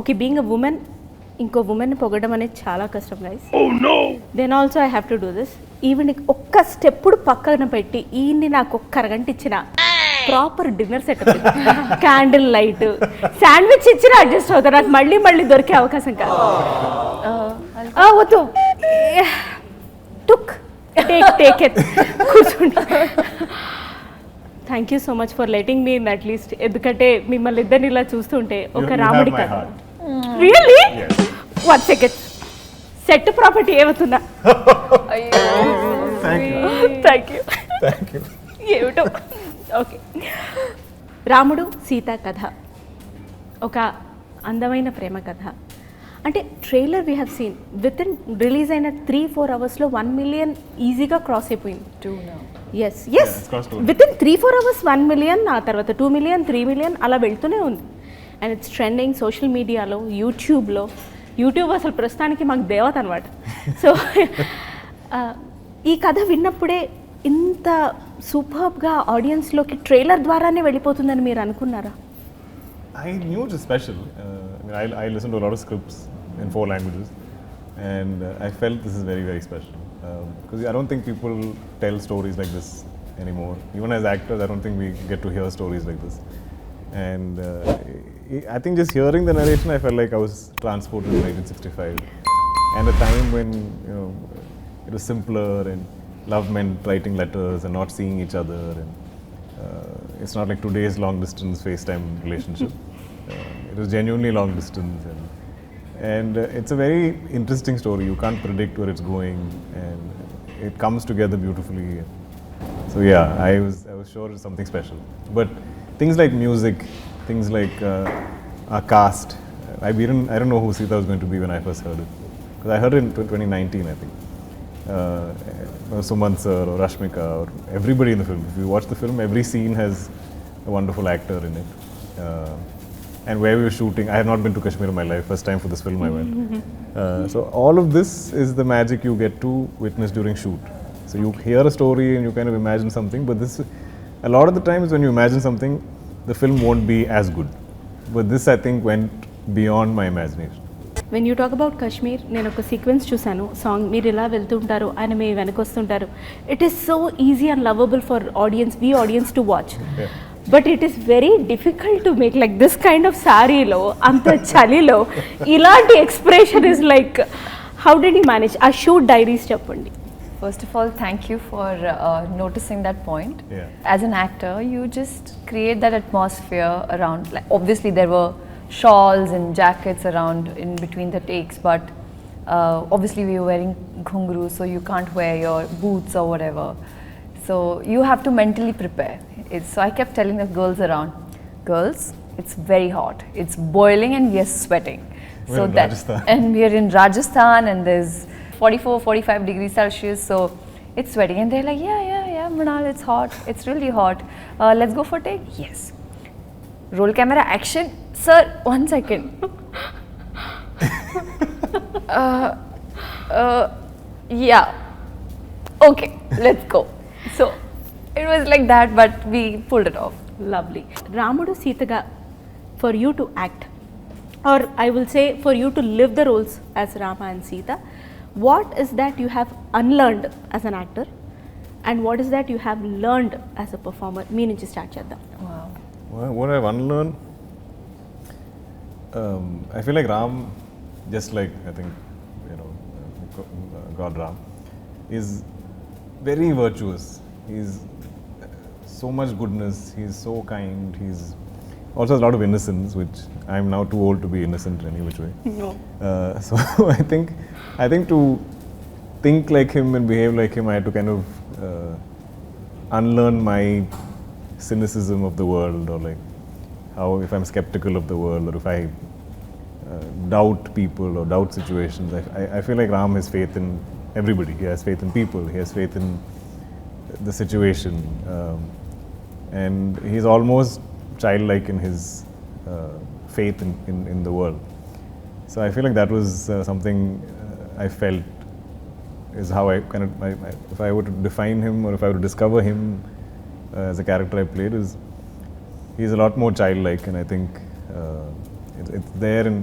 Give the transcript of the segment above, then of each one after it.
Okay, being a women ఇంకో ఉమెన్ని పొగడం అనేది చాలా కష్టం guys. Then also I have to do this. ఈవిని ఒక్క స్టెప్పుడు పక్కన పెట్టి ఈయన్ని నాకు ఒక్క అరగంట ఇచ్చిన proper dinner setup, candle light, sandwich ఇచ్చిన అడ్జస్ట్ అవుతారు. నాకు మళ్ళీ మళ్ళీ దొరికే అవకాశం కాదు. వద్దు, టుక్ టేక్ ఇట్, కూర్చోండి. Thank you so much for letting me in at least. ఎందుకంటే మిమ్మల్ని ఇద్దరిని ఇలా చూస్తుంటే ఒక రాముడి కథ. రియల్లీ? 1 సెకండ్, సెట్ ప్రాపర్టీ ఏమవుతుందా? Thank you. ఏమిటో. ఓకే, రాముడు సీత కథ ఒక అందమైన ప్రేమ కథ. అంటే trailer we have seen within release అయిన 3-4 అవర్స్లో 1 million ఈజీగా క్రాస్ అయిపోయింది. Yes within 3-4 hours 1 million, ఆ తర్వాత 2 million, 3 million అలా వెళ్తూనే ఉంది. అండ్ ఇట్స్ ట్రెండింగ్ సోషల్ మీడియాలో, యూట్యూబ్ అసలు ప్రస్తుతానికి మాకు దేవత అనమాట. సో ఈ కథ విన్నప్పుడే ఇంత సూపర్బ్గా ఆడియన్స్లోకి ట్రైలర్ ద్వారానే వెళ్ళిపోతుందని మీరు అనుకున్నారా? I knew it was special. I listened to a lot of scripts in 4 languages, and I felt this is very, very special. Because I don't think people tell stories like this anymore. Even as actors, I don't think we get to hear stories like this. And I think just hearing the narration, I felt like I was transported to 1965, and a time when it was simpler and love meant writing letters and not seeing each other, and it's not like today's long distance FaceTime relationship. It was genuinely long distance, and it's a very interesting story. You can't predict where it's going, and it comes together beautifully. So yeah, I was sure it's something special. But things like music, things like our cast, I don't know who Sita was going to be when I first heard it, because I heard it in 2019, I think. Sumant sir or Rashmika or everybody in the film. If you watch the film, every scene has a wonderful actor in it. And where we were shooting, I have not been to Kashmir in my life. First time for this film I went. So all of this is the magic you get to witness during shoot. So you hear a story and you kind of imagine something, but this, a lot of the times when you imagine something, the film won't be as good. But this, I think, went beyond my imagination. When you talk about Kashmir, నేను ఒక sequence చూశాను. Song మీరు ఇలా వెళ్తుంటారు, ఆయన మీ వెనక వస్తుంటారు. It is so easy and lovable for audience to watch. But it is very difficult to make like this kind of సారీలో, అంత చలిలో ఇలాంటి expression is like, how did you manage? ఆ షూట్ డైరీస్ చెప్పండి. First of all, thank you for noticing that point. As an actor, you just create that atmosphere around. Like, obviously, there were shawls and jackets around in between the takes, but obviously we were wearing ghungrus, so you can't wear your boots or whatever. So you have to mentally prepare. So I kept telling the girls around, girls, it's very hot. It's boiling and we are sweating. And we are in Rajasthan and there's 44-45 degrees Celsius, so it's sweating. And they're like, yeah, Mrinal, it's hot. It's really hot. Let's go for take? Yes. Roll camera, action. Sir, 1 second. Yeah. Okay, let's go. So it was like that, but we pulled it off. Lovely. Ramudu Sitaga, for you to act, or I will say for you to live the roles as Rama and Sita, what is that you have unlearned as an actor, and what is that you have learned as a performer? Me nunchi start cheddam. Wow. What I've unlearned, I feel like Ram, just like I think God Ram, is very virtuous. He's so much goodness. He's so kind. He's also has a lot of innocence, which I'm now too old to be innocent in any which way. No. So I think to think like him and behave like him, I had to kind of unlearn my cynicism of the world, or like how if I'm skeptical of the world, or if I doubt people or doubt situations. I feel like Ram has faith in everybody. He has faith in people. He has faith in the situation, and he's almost childlike in his faith in the world. So I feel like that was something I felt is how I kind of, if I were to define him or if I were to discover him as a character I played, is he's a lot more childlike, and I think It's there in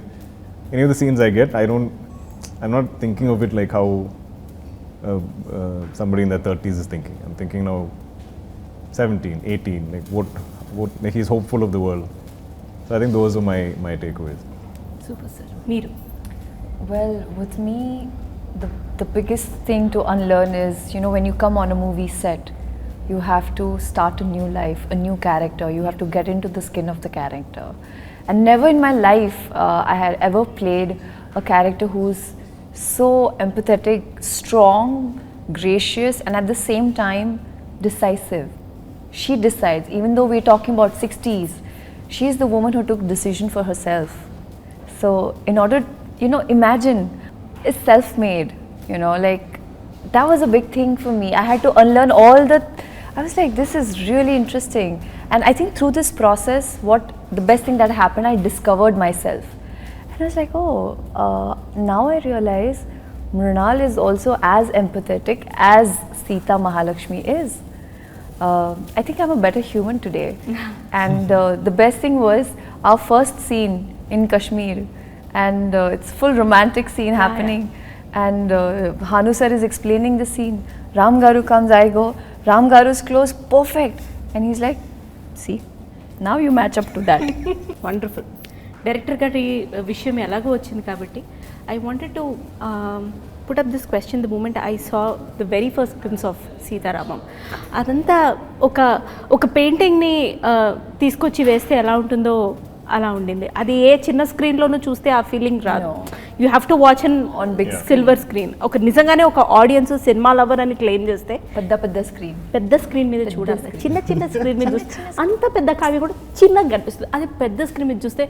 any of the scenes I get. I'm not thinking of it like how somebody in their 30s is thinking. I'm thinking now 17, 18, like what like he's hopeful of the world. So I think those are my takeaways. Super sir. Meeru. Well, with me, the biggest thing to unlearn is, you know, when you come on a movie set, you have to start a new life, a new character. You have to get into the skin of the character. And never in my life I had ever played a character who's so empathetic, strong, gracious, and at the same time decisive. She decides, even though we're talking about 60s, she's the woman who took decision for herself. So in order, you know, imagine, it's self-made, you know, like that was a big thing for me. I had to unlearn all the, I was like, this is really interesting. And I think through this process, the best thing that happened, I discovered myself. And I was like, now I realize Mrinal is also as empathetic as Sita Mahalakshmi is. I think I'm a better human today. And the best thing was our first scene in Kashmir, and it's full romantic scene happening. And Hanu sir is explaining the scene. Ram Garu comes, I go, Ram Garu's close, perfect. And he's like, see, now you match up to that. Wonderful. Director గారి విషయం ఎలాగో వచ్చింది కాబట్టి I wanted to put up this question the moment I saw the very first glimpse of Sita Ramam. అదంతా ఒక పెయింటింగ్ని తీసుకొచ్చి వేస్తే ఎలా ఉంటుందో అలా ఉండింది. అది ఏ చిన్న స్క్రీన్లోనూ చూస్తే ఆ ఫీలింగ్ రాదు. You have to watch on big silver screen. ఒక నిజంగానే ఒక ఆడియన్స్ సినిమా లవర్ అని క్లెయిమ్ చేస్తే పెద్ద స్క్రీన్ మీద చూడాలి. చిన్న స్క్రీన్ మీద చూస్తే అంత పెద్ద కావ్య కూడా చిన్నగా కనిపిస్తుంది. అది పెద్ద స్క్రీన్ మీద చూస్తే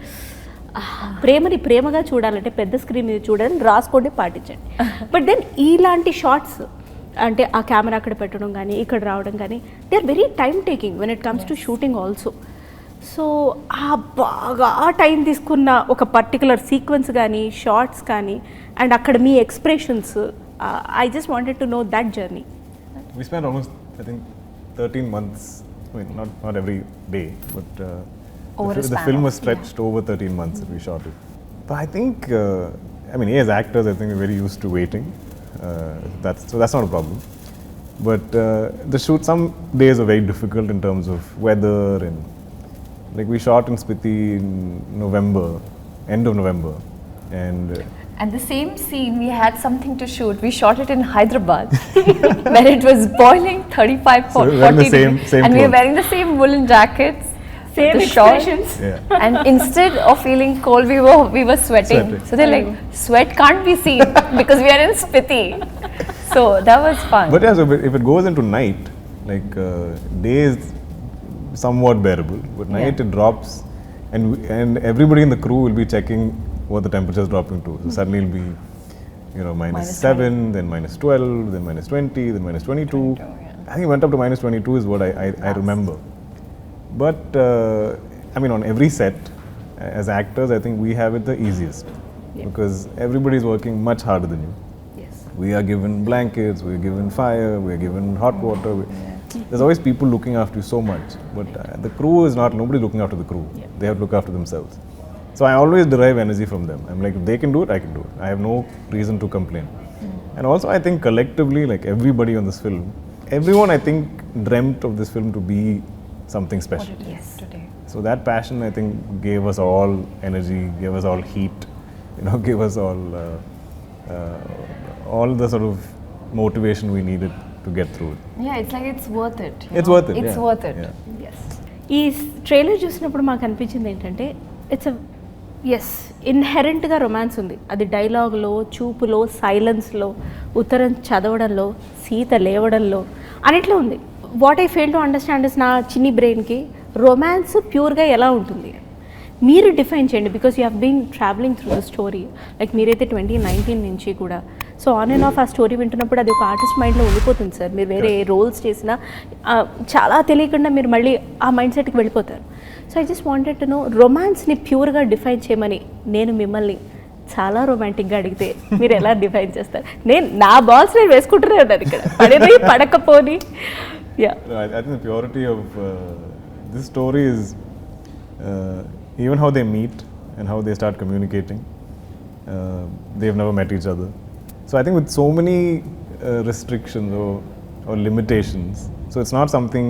ప్రేమని ప్రేమగా చూడాలంటే పెద్ద స్క్రీన్ మీద చూడాలని రాసుకోండి, పాటించండి. బట్ దెన్ ఇలాంటి షార్ట్స్ అంటే ఆ కెమెరా అక్కడ పెట్టడం కానీ ఇక్కడ రావడం కానీ they are very time taking when it comes to shooting also. So బాగా టైం తీసుకున్న ఒక పర్టికులర్ సీక్వెన్స్ కానీ షార్ట్స్ కానీ అండ్ అక్కడ మీ expressions, I just wanted to know that journey. We spent almost, I think, 13 months. I mean, not every day, but the film was stretched over 13 months that we shot it. But I think, I mean, as actors, I think we're very used to waiting. That's not a problem. But the shoot, some days are very difficult in terms of weather, and like we shot in Spiti in November, end of November, and the same scene we had something to shoot. We shot it in Hyderabad, where it was boiling 35, 40 degrees, and we were wearing the same woolen jackets, same expressions. And instead of feeling cold, we were sweating. So they're like, sweat can't be seen because we are in Spiti. So that was fun. But yeah, so if it goes into night, like day is somewhat bearable, but night it drops, and everybody in the crew will be checking what the temperature is dropping to. So suddenly it'll be, you know, -7, then -12, then -20, then -22. I think it went up to -22 is what I remember. But I mean, on every set, as actors, I think we have it the easiest because everybody is working much harder than you. Yes. We are given blankets, we are given fire, we are given hot water. There's always people looking after you so much, but the crew is not, nobody looking after the crew. They have to look after themselves. So I always derive energy from them. I'm like, if they can do it, I can do it. I have no reason to complain. And also I think collectively, like everybody on this film, everyone I think dreamt of this film to be something special. Yes, today. So that passion I think gave us all energy, gave us all heat, you know, gave us all the sort of motivation we needed to get through it. Yeah, it's like it's worth it. It's worth it. It's worth it. Yes. ఈ trailer చూసినప్పుడు మాకు అనిపించింది ఏంటంటే it's ఇన్హెరెంట్గా romance ఉంది. అది డైలాగ్లో, చూపులో, సైలెన్స్లో, ఉత్తరం చదవడంలో, సీత లేవడంలో అన్నిట్లో ఉంది. What I fail to understand is నా చిన్ని బ్రెయిన్కి రొమాన్స్ ప్యూర్గా ఎలా ఉంటుంది మీరు డిఫైన్ చేయండి. Because you have been travelling through the story. Like మీరైతే 2019 నుంచి కూడా సో ఆన్ అండ్ ఆఫ్ ఆ స్టోరీ వింటున్నప్పుడు అది ఒక ఆర్టిస్ట్ మైండ్లో ఉండిపోతుంది సార్. మీరు వేరే రోల్స్ చేసినా చాలా తెలియకుండా మీరు మళ్ళీ ఆ మైండ్ సెట్కి వెళ్ళిపోతారు. So I just wanted to know రొమాన్స్ని ప్యూర్గా డిఫైన్ చేయమని నేను మిమ్మల్ని చాలా రొమాంటిక్గా అడిగితే మీరు ఎలా డిఫైన్ చేస్తారు? నా బాల్స్ నేను వేసుకుంటూనే ఉన్నాను ఇక్కడ, పడేది పడకపోని. I think the purity of this story is even how they meet and how they start communicating. They've never met each other. So I think with so many restrictions or limitations, so it's not something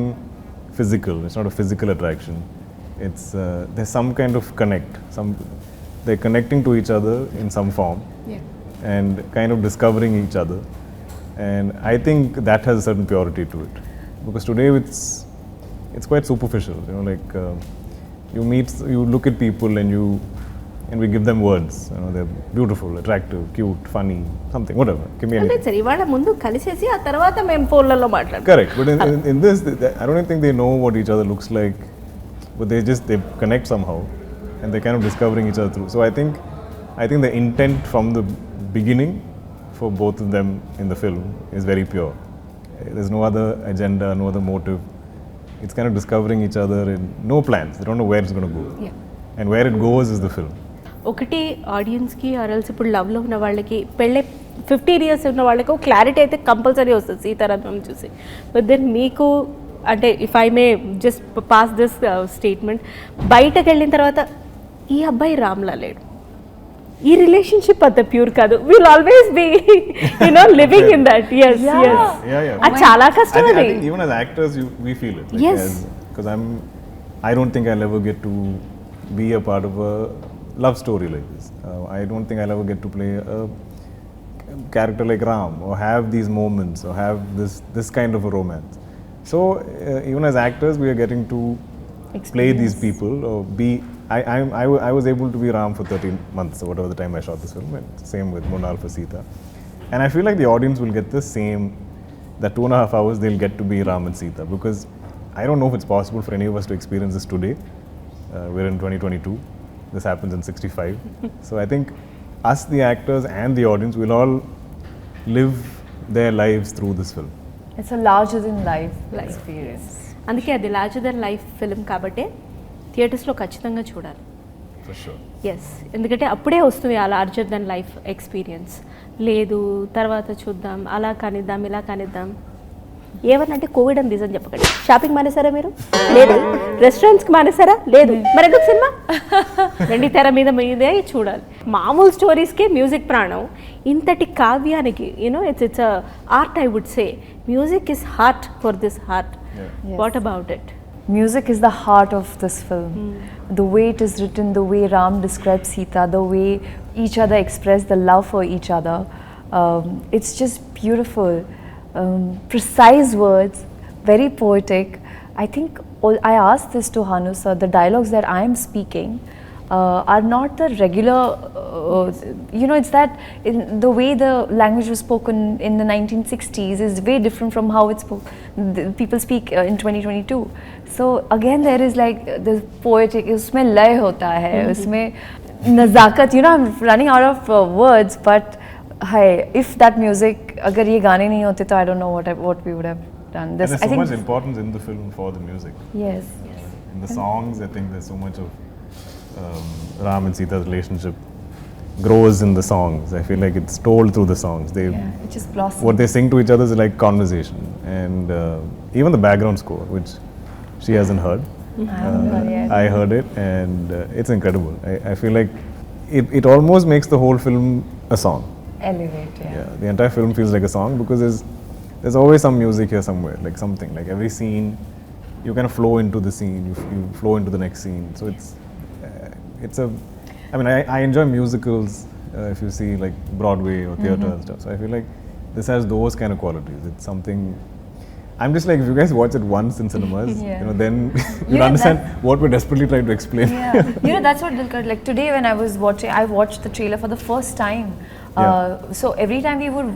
physical, it's not a physical attraction. It's there's some kind of connect. They're connecting to each other in some form, and kind of discovering each other. And I think that has a certain purity to it, because today it's quite superficial. You know, like you look at people and we give them words. You know, they're beautiful, attractive, cute, funny, something, whatever. Give me anything. సరే ఇవాళ ముందు కలిసేసి ఆ తర్వాత మేము ఫోన్లలో మాట్లాడతాం. Correct, but in this, I don't think they know what each other looks like, but they connect somehow, and they're kind of discovering each other through. So I think the intent from the beginning for both of them in the film is very pure. There's no other agenda, no other motive. It's kind of discovering each other and no plans. They don't know where it's going to go. And where it goes is the film. ఒకటి ఆడియన్స్కి ఆర్ఎల్స్ ఇప్పుడు లవ్లో ఉన్న వాళ్ళకి పెళ్ళే 15 years ఉన్న వాళ్ళకి ఒక క్లారిటీ అయితే కంపల్సరీ వస్తుంది సీతారామం చూసి. బట్ దెన్ మీకు అంటే if I may just pass this statement, బయటకు వెళ్ళిన తర్వాత ఈ అబ్బాయి రామ్లా లేడు, ఈ రిలేషన్షిప్ అంత ప్యూర్ కాదు, will always be living in that. అది చాలా కష్టం. అది even as actors we feel it, like, because I don't think I'll ever get to be a part of a love story like this. I don't think I'll ever get to play a character like Ram or have these moments or have this kind of a romance. So even as actors we are getting to play these people or be. I was able to be Ram for 13 months or whatever the time I shot this film, and same with Monal for Sita. And I feel like the audience will get the same, that 2.5 hours they'll get to be Ram and Sita, because I don't know if it's possible for any of us to experience this today. We're in 2022. This happens in 65. So I think us, the actors and the audience, will all live their lives through this film. It's a larger than life experience. అందుకే అది larger than life film కాబట్టి థియేటర్స్లో ఖచ్చితంగా చూడాలి. For sure. Yes, ఎందుకంటే అప్పుడే వస్తుంది ఆ లార్జర్ దెన్ లైఫ్ ఎక్స్పీరియన్స్. లేదు తర్వాత చూద్దాం, అలా కానిద్దాం, ఇలా కానిద్దాం, ఏమనంటే కోవిడ్ అని రీజన్ చెప్పకండి. షాపింగ్ మానేసారా మీరు? లేదు. రెస్టారెంట్స్కి మానేసారా? లేదు. మరి ఎందుకు సినిమా? వెండి తెర మీదే చూడాలి. మామూలు స్టోరీస్కే మ్యూజిక్ ప్రాణం. ఇంతటి కావ్యానికి it's art, I would say music is heart for this heart. What about it? Music is the heart of this film. The way it is written, the way Ram describes Sita, the way each other express the love for each other. It's just beautiful. Precise words, very poetic. I think I asked this to Hanu sir, the dialogues that I am speaking are not the regular, it's that the way the language was spoken in the 1960s is way different from how people speak in 2022. So again there is like this poetic, usme lay hota hai, usme nazakat, I'm running out of words, but hi, if that music, agar ye gaane nahi hote to I don't know what we would have done. This, and there's so much importance in the film for the music. Yes. In the songs, I think there's so much of Ram and Sita's relationship grows in the songs. I feel like it's told through the songs. It just blossoms. What they sing to each other is like conversation, and even the background score, which she hasn't heard. I heard it, and it's incredible. I feel like it almost makes the whole film a song. Elevate, yeah. The entire film feels like a song, because there's always some music here somewhere, like something, like every scene you kind of flow into the scene, you flow into the next scene. So I enjoy musicals, if you see like Broadway or theatre and stuff. So I feel like this has those kind of qualities. It's something, I'm just like, if you guys watch it once in cinemas, then you'll understand what we're desperately trying to explain. That's what Dilkar, like today when I watched the trailer for the first time. So every time we would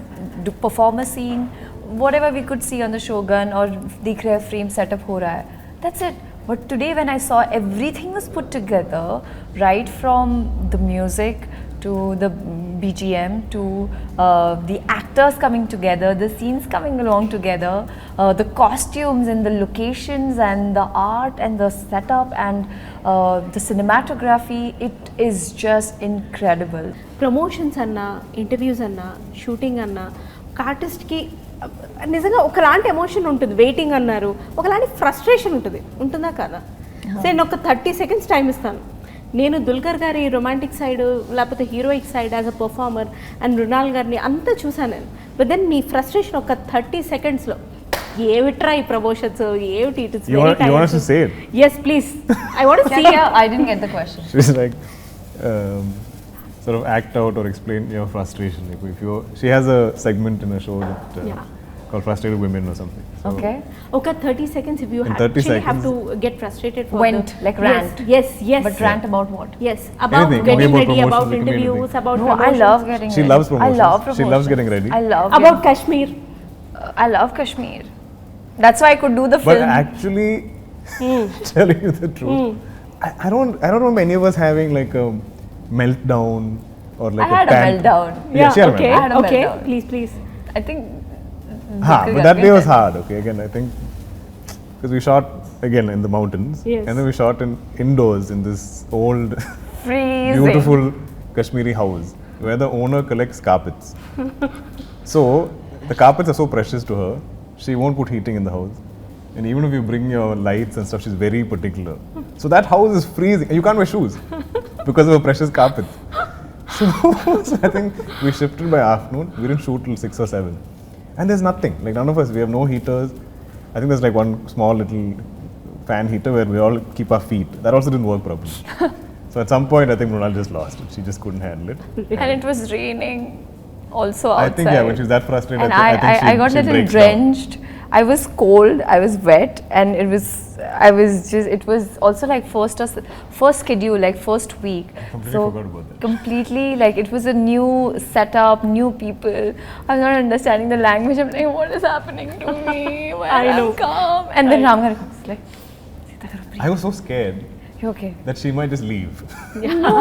perform a scene, whatever we could see on the Shogun or Dikh Rahe frame setup ho raha hai, that's it. But today when I saw everything was put together, right from the music to the BGM to the actors coming together, the scenes coming along together, the costumes and the locations and the art and the setup and the cinematography, it is just incredible. Promotions అన్నా, interviews అన్నా, shooting అన్నా, ఒక ఆర్టిస్ట్కి నిజంగా ఒకలాంటి emotion ఉంటుంది. Waiting అన్నారు, ఒకలాంటి ఫ్రస్ట్రేషన్ ఉంటుందా కదా? నేను ఒక 30 seconds టైం ఇస్తాను, నేను దుల్కర్ గారి రొమాంటిక్ సైడ్ లేకపోతే heroic side as a performer and Mrunal గారిని అంతా చూసాను నేను. బట్ దెన్ మీ ఫ్రస్ట్రేషన్ ఒక 30 సెకండ్స్లో ఏమిట్రా ఈ ప్రమోషన్స్ ఏమిటి it is very You want us to say it? yes please I want to see it. Yeah, I didn't get the question. She's like, sort of act out or explain your frustration. If you, she has a segment in a show that Yeah. called Frustrated Women or something. So Okay. Okay, 30 seconds if you In 30 actually have seconds. to get frustrated for Went, like rant. Yes But rant about what? yes about Anything. getting Maybe about ready, about promotions, it can be interviews, anything. about No, I promotions. love getting She ready. loves promotions. I love She promotions. loves getting ready. I love about Kashmir. I love Kashmir. That's why I could do the But film. actually, telling you the truth, I don't remember any of us having like a meltdown or like I had a meltdown. Yeah, she had a okay meltdown. I had a okay meltdown. please I think. But that day was hard. Okay, again I think because we shot again in the mountains, Yes. and then we shot indoors in this old, Freezing. beautiful Kashmiri house where the owner collects carpets. So the carpets are so precious to her, she won't put heating in the house. And even if you bring your lights and stuff, she's very particular. So that house is freezing. You can't wear shoes because of her precious carpets. So I think we shifted by afternoon. We didn't shoot till 6 or 7. And there's nothing. Like none of us, we have no heaters. I think there's like one small little fan heater where we all keep our feet. That also didn't work properly. So at some point, I think Mrunal just lost it. She just couldn't handle it. And it was raining also outside. I think, yeah, when she's that frustrated, And I think I got she little breaks down. drenched. I was cold, I was wet, and it was also like first schedule, like first week. Completely forgot about that. Completely, like it was a new setup, new people. I was not understanding the language. I'm like, what is happening to me? Why I know. calm? And then Ramgar comes like, Sita Garu, I was so scared you okay? that she might just leave. No.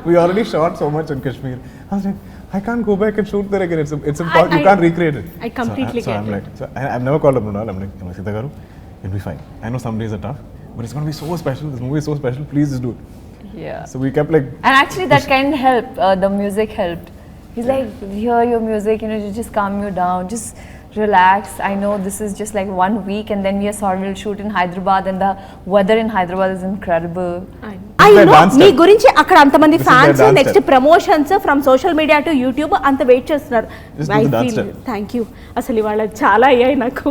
We already shot so much in Kashmir. I was like, I can't go back and shoot there again. It's impossible. You can't recreate it. I completely so get I'm it. like, so I've never called up Mrunal. I'm like, Sita Garu, it'll be fine. I know some days are tough, but it's going to be so special. This movie is so special. Please just do it. Yeah. So we kept like, And actually that kind of helped, the music helped. He's like, hear your music, you know, just calm you down, just relax. I know this is just like 1 week and then we are sorry we'll shoot in Hyderabad and the weather in Hyderabad is incredible. I their know dance me step. గురించి అక్కడ అంతమంది This is their fans dance next step. Promotions from social media to YouTube అంత wait చేస్తున్నారు. Just do the dance step. Thank you. అసలు ఇవాళ చాలా అయ్యాయి నాకు.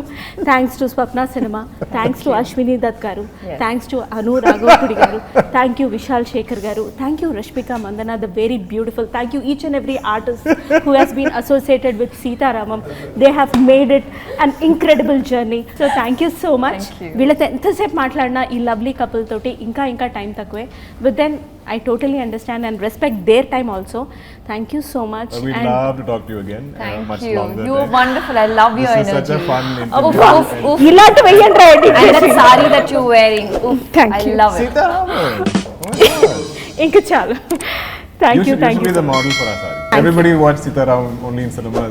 Thanks to Swapna cinema, thanks to Ashwini Dutt గారు, థ్యాంక్స్ టు అను రాఘవపుడి గారు, thank you Vishal Shekhar garu, thank you Rashmika Mandanna the very beautiful, thank you each and every artist who has been associated with Sita Ramam. They have made it an incredible journey. So thank you so much. Thank you. వీళ్ళతో ఎంతసేపు మాట్లాడినా ఈ lovely couple తోటి ఇంకా time తక్కువే. But then I totally understand and respect their time also. Thank you so much. we'd And love to talk to you again. Thank much you. longer. You were wonderful. I love your This is energy. such a fun Oof, interview. oof, oof. ఇలాంటి వెయ్యండి And that sari that you're wearing. Oof, Thank I you. love it. Sita Raman. Oh my God. ఇంకా చాలు. You thank you should be the model for our sari. Everybody watch Sita Raman only in cinemas.